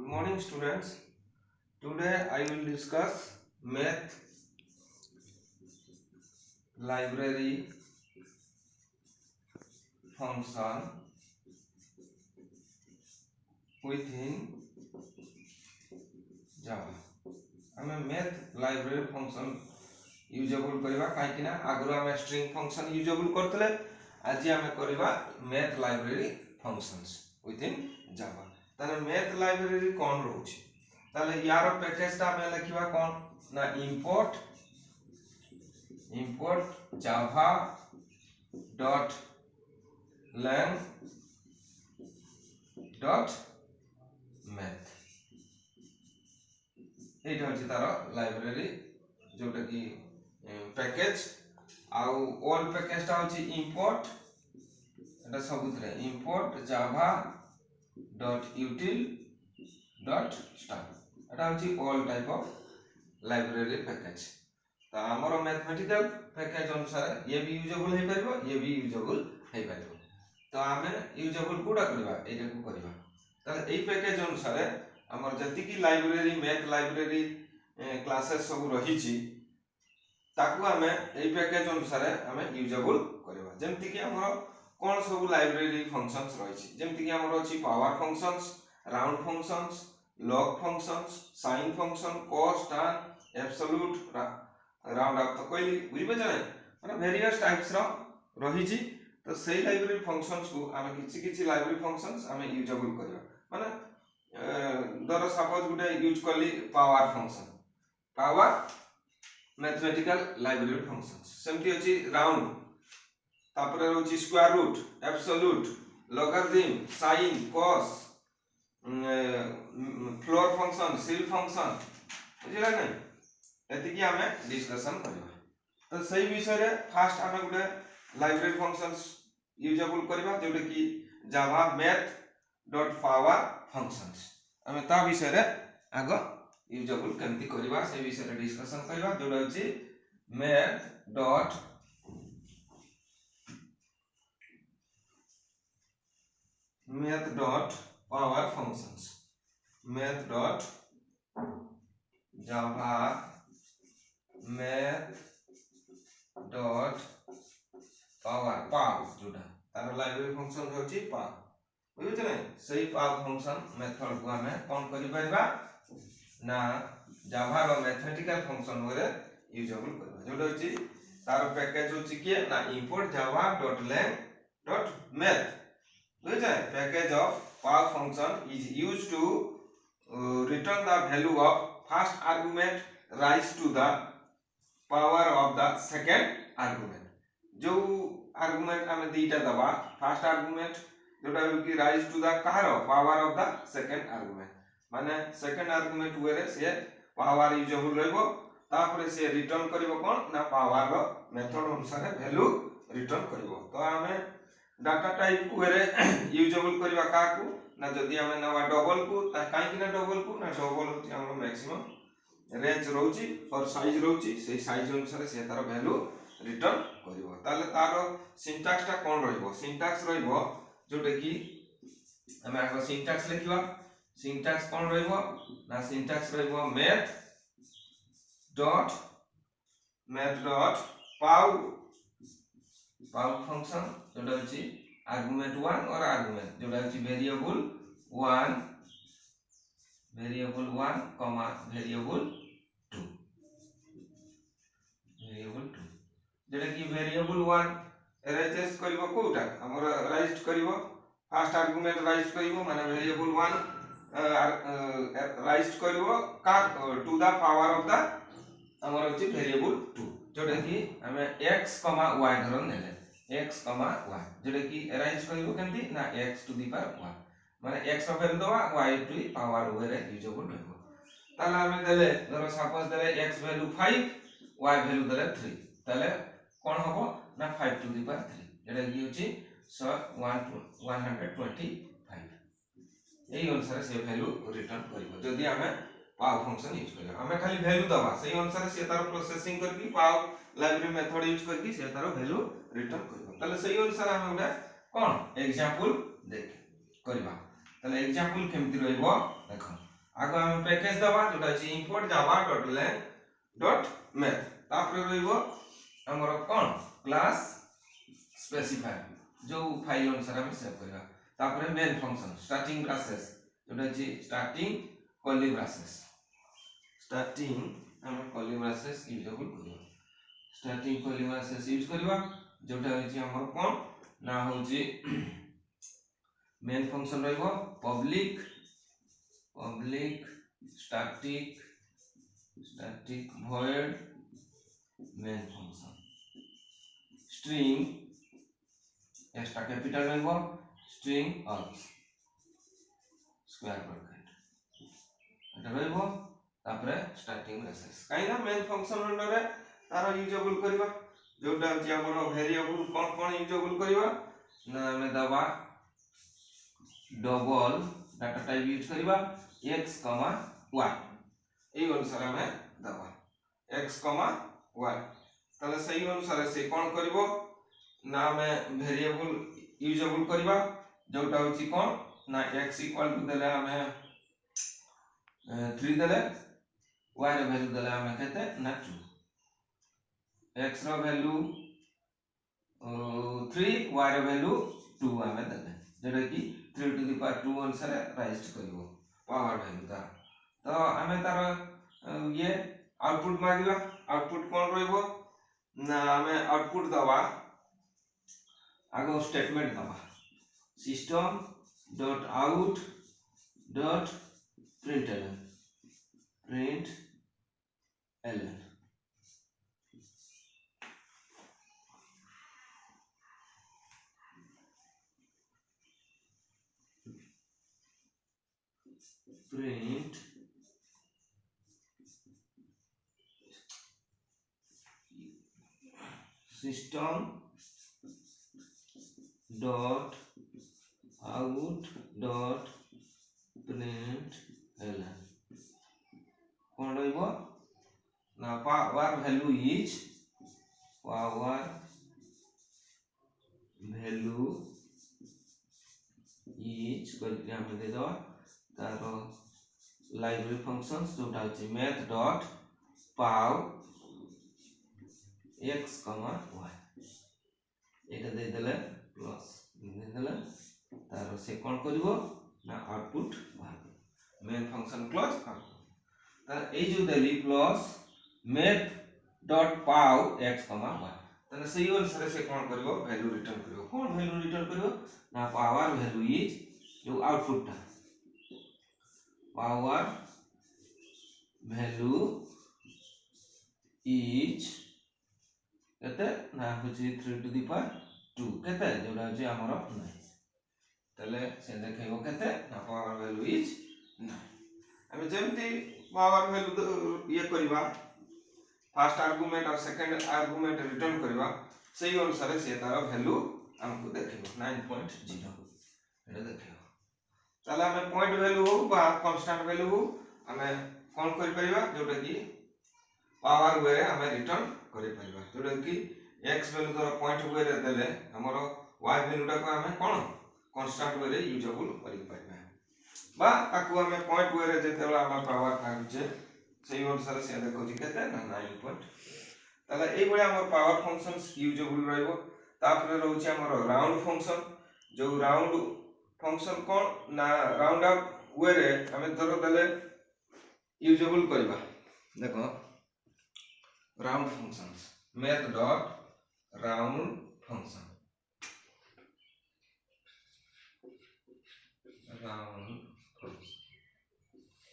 morning, students. Today I will discuss math library function within Java. आमे math library function usable करबा काहे ना आगरो आमे string function यूजेबल करतले आज आमे करबा math library functions within Java. ताले math library कोन रहउछि ताले यार पैकेज ता आमे लिखिबा कोन ना import java dot lang dot math एटा होछि तारो लाइब्रेरी जोटा कि पैकेज आउ ऑल पैकेज ता होछि import एटा सबुतरे import java dot util dot star एटा होछि all type of library package ता हमरो मैथमेटिकल पैकेज अनुसार ये भी यूजेबल हे परबो ये भी यूजेबल हे परबो तो आमे यूजेबल कोडा करबा एटा को करबा त एई पैकेज अनुसार हमर जति की लाइब्रेरी मैथ लाइब्रेरी क्लासेस सब रही छी ताकू आमे एई पैकेज अनुसार आमे यूजेबल करबा जेमति कि हमर कोन सब लाइब्रेरी फंक्शंस रही छी जेमति कि हमर अछि power functions round functions log functions sin function cos tan absolute round up तो कोई बुझिबे जाने माने वेरियस टाइप्स रो रही छी तो सेही लाइब्रेरी फंक्शंस को आमे किछि लाइब्रेरी फंक्शंस आमे यूजेबल करबा माने दर सपोज गुटे यूज करली power function power mathematical library functions सेमति अछि राउंड तापरे रहउछि square root absolute logarithm sin cos floor function ceil function बुझिला नै एति कि हमें डिस्कशन करबा तो सही विषय रे फास्ट हमें गुटे लाइब्रेरी फंक्शंस यूजेबल करबा जोटे कि जावा math.power functions हमें ता विषय रे आगो यूजेबल केमति करबा से विषय रे डिस्कशन करबा जोटा अछि math.power functions math.java math dot power जोटा तार लाइब्रेरी फंक्शन होची पाव बुझिछ नै सही पाव फंक्शन मेथड को हमें कोन करि परबा ना जावा रो मैथमेटिकल फंक्शन होरे यूजेबल करबा जोटा होची तार पैकेज होची के ना import java dot lang dot math बुझिछ package of pow function is used to return the value of first argument raised to the power of the second argument जो argument हमें दीटा दबा first argument जोटा कि raised to the Kahar power of the second argument माने second argument हुए से power usable रहबो तापरे से रिटर्न करबो कोन ना power रो मेथड अनुसार वैल्यू रिटर्न करबो तो हमें डाटा टाइप को रे यूजेबल करबा का को ना जदी हमें नवा डबल को काई कि ना डबल होती हमरो मैक्सिमम रेंज रहउची और साइज रहउची सेही साइज अनुसार से तार वैल्यू रिटर्न करबो ताले तार सिंटैक्स ता कोन रहइबो सिंटैक्स रहइबो जोटे कि हमें आगो सिंटैक्स लिखिबा सिंटैक्स कोन रहइबो ना सिंटैक्स रहइबो math.pow फंक्शन जोटा होची आर्गुमेंट 1 और आर्गुमेंट जोटा होची वेरिएबल 1 वेरिएबल 1 कॉमा वेरिएबल 2 जेटा कि वेरिएबल 1 राइज करबो कोटा हमर राइज करबो फर्स्ट आर्गुमेंट राइज करबो माने वेरिएबल 1 राइज करबो का to the power of the हमर होची वेरिएबल 2 जोटा कि हमें x, y धरन नेले x, y जेटा कि राइज करबो केमति ना x टू द पावर 1 माने x रो वैल्यू दवा y टू द पावर वे रे यूजेबल रहबो ताले हमें देले धरो सपोज देले x वैल्यू 5 y वैल्यू देले 3 ताले कोन हबो ना 5 टू द पावर 3 जेटा कि होची 125 एई अनुसार से वैल्यू रिटर्न करबो जदी हमें पाव फंक्शन यूज करबा हमें खाली वैल्यू दवा सही अनुसार से तार प्रोसेसिंग करके पाव लाइब्रेरी मेथड यूज करके से तार वैल्यू रिटर्न करबो ताले सही अनुसार हमें उडा कोन एग्जांपल देख करबा ताले एग्जांपल केमति रहइबो देखो आगो हम पैकेज दबा जोटा अछि import java.lang.math तापर रहइबो हमर कोन क्लास स्पेसिफायर जो फाइल अनुसार हम सेव करबा तापर मेन फंक्शन स्टार्टिंग ब्रासेस जोटा अछि स्टार्टिंग कर्ली ब्रासेस स्टार्टिंग हम कर्ली ब्रासेस यूजेबल करबा स्टार्टिंग कर्ली ब्रासेस यूज करबा जोटा अछि हमर कोन ना होछि मेन फंक्शन रहइबो public static void main function string extra capital रहइबो string args square bracket एटा रहइबो तापर स्टार्टिंग ब्रेसेस काइना मेन फंक्शन अंडर रे तार यूजेबल करबा जोटा अछि हमर वेरिएबल कोन यूजेबल करबा ना हमें दबा डबल डाटा टाइप यूज करबा x, y এই অনুসারে আমি দবা x, y তাহলে সেই অনুসারে সে কোন করিব না আমি ভেরিয়েবল ইউজেবল করিবা যেটা হচ্ছে কোন না x ইকুয়াল টু দেলে আমি 3 দেলে y র ভ্যালু দেলে আমি কেতে না 2 x র ভ্যালু 3 y র ভ্যালু 2 আমি দেলে যেটা কি 3 টু দি পাওয়ার 2 অনুসারে রাইজ করিব पावर वैल्यू ता तो हमें तार ये आउटपुट मागिबा आउटपुट कोन रहइबो ना हमें आउटपुट दबा आगो स्टेटमेंट दबा system dot out dot println print system dot out dot println कोन रहइबो ना power value is करके हम दे दवा तारो लाइब्रेरी फंक्शंस जोटा अछि math dot pow x, y एटा दे देले प्लस दे देले तारो से कोन करबो ना आउटपुट बाहर मेन फंक्शन क्लोज आउटपुट त ए जो देली plus math dot pow x, y तने सही अनुसार से कोन करबो वैल्यू रिटर्न करबो कोन वैल्यू रिटर्न करबो ना पावर वैल्यू इज जो आउटपुट ता पावर वैल्यू इज केते ना होची 3 टू द पावर 2 केते जोडा जे हमर नै तले से देखैबो केते ना पावर वैल्यू इज नै हम जेमति पावर वैल्यू ये करबा फर्स्ट आर्गुमेंट और सेकंड आर्गुमेंट रिटर्न करबा सही अनुसार से तार वैल्यू हमको देखैबो 9.0 एटा देखैबो ताले हमें पॉइंट वैल्यू हो बा कांस्टेंट वैल्यू हो हमें कोन करि परिबा जोटा कि पावर वे हमें रिटर्न करि परिबा जोटा कि x वैल्यू तो पॉइंट वे रे देले हमरो y वैल्यू टा को हमें कोन कांस्टेंट वे रे यूजेबल करि परिबा बा ताकू हमें पॉइंट वे रे जेतेला हम पावर काढुचे सही अनुसार से देखो जी केते ना 9 पॉइंट ताले एई बळे हमर पावर फंक्शंस यूजेबल रहइबो तापर रहउची हमर राउंड फंक्शन जो राउंड फंक्शन कोन ना राउंड अप वे रे हमें धरो देले यूजेबल करबा देखो round functions math dot round function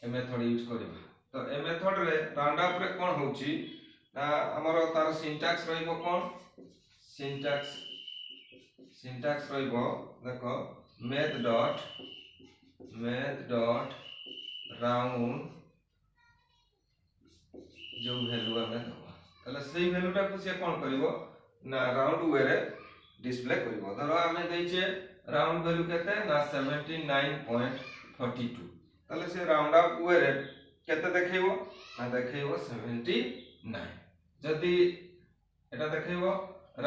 a method use करबा तो ए मेथड रे राउंड अप रे कोन होची ना हमर तार सिंटैक्स रहइबो कोन सिंटैक्स रहइबो देखो math dot round जो वैल्यू हमें दबा तले सही वैल्यू टा को से कोन करबो ना राउंड वे रे डिस्प्ले करबो धरो हमें दैछे राउंड वैल्यू केते ना 79.42 तले से राउंड अप वे रे केते देखैबो ना देखैबो 79 जदी एटा देखैबो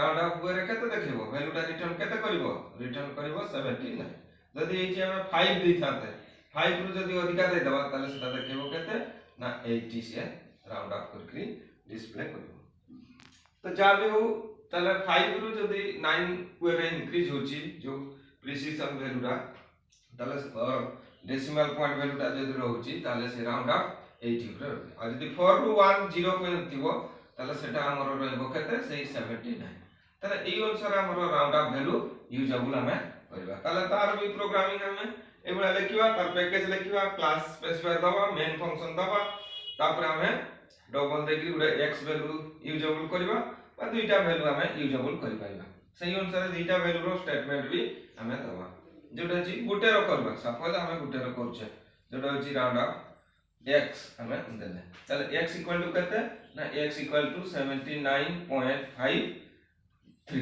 राउंड अप वे रे केते देखैबो वैल्यू टा रिटर्न केते करबो रिटर्न करबो 79 जदी ए जे हमें 5 दै थाते 5 रु जदी अधिका दे दबा ताले सेटा देखिबो केते ना 80 से राउंड अप करके डिस्प्ले करबो। तो जा भी हो ताले 5 रु जदी 9 वे इंक्रीज होची जो प्रिसिजन वैल्यू रा ताले डेसिमल पॉइंट वैल्यू ता जदी रहउची ताले से राउंड अप 80 रे रहबे। आ जदी 4 रु 1 0 पॉइंट थिबो ताले सेटा हमर रहबो केते सेही 79। ताले एई अनुसार हमर राउंड अप वैल्यू यूजेबल हमें करबा। ताले तार भी प्रोग्रामिंग हमें एबुला लिखिबा तार पैकेज लिखिबा क्लास स्पेसिफायर दबा मेन फंक्शन दबा तापर हमें डबल देकी गुडे x वैल्यू यूजेबल करबा बा दुईटा वैल्यू हमें यूजेबल करि पाइबा। सही अनुसार दुईटा वैल्यू रो स्टेटमेंट भी हमें दबा जोटा छी गुटे रो करबा। सपोज हमें गुटे रो करछे जोटा छी राउंड अप x हमें देले ताले x इक्वल टू केते ना x इक्वल टू 79.53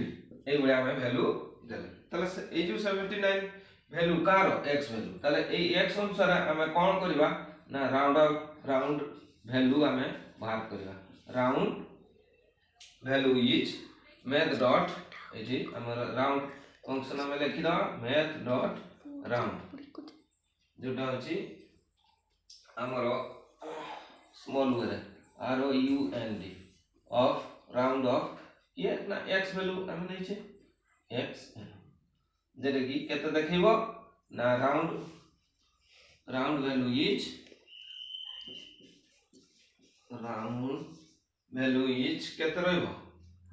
এই বলে আমি ভ্যালু দেলে তাহলে এই যে 79 ভ্যালু কার x ভ্যালু তাহলে এই x অনুসারে আমি কোন করিবা না রাউন্ড ভ্যালু আমি বাহার করিবা। Round value is math dot এটি আমার রাউন্ড ফাংশন আমি লিখি দাও math ডট রাউন্ড যেটা হচ্ছে আমার small way r o u n d of round of ये ना x वैल्यू हम नहीं छे x जेरे की केते देखिबो ना राउंड वैल्यू इज केते रहइबो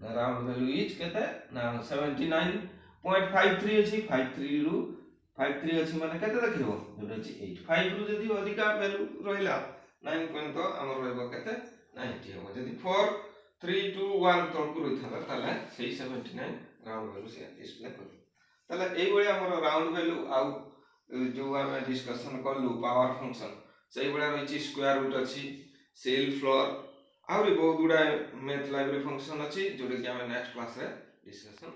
ना राउंड वैल्यू इज केते ना 79.53 अछि 53 रु 53 अछि माने केते देखिबो जोटा अछि 8 5 रु जदी अधिका वैल्यू रहिला 9 पॉइंट तो हमर रहइबो केते 90 हो जदी 4 3 2 1 तळकु रहिथाला ताले सेही 79 राउंड वैल्यू से डिस्प्ले कर ताले एई बळे हमर राउंड वैल्यू आउ जो हम डिस्कशन करलु पावर फंक्शन सेही बळे रहिछि स्क्वायर रूट अछि सेल फ्लोर आउरी बहुत गुडा मैथ लाइब्रेरी फंक्शन अछि जोडे कि हम नेक्स्ट क्लास रे डिस्कशन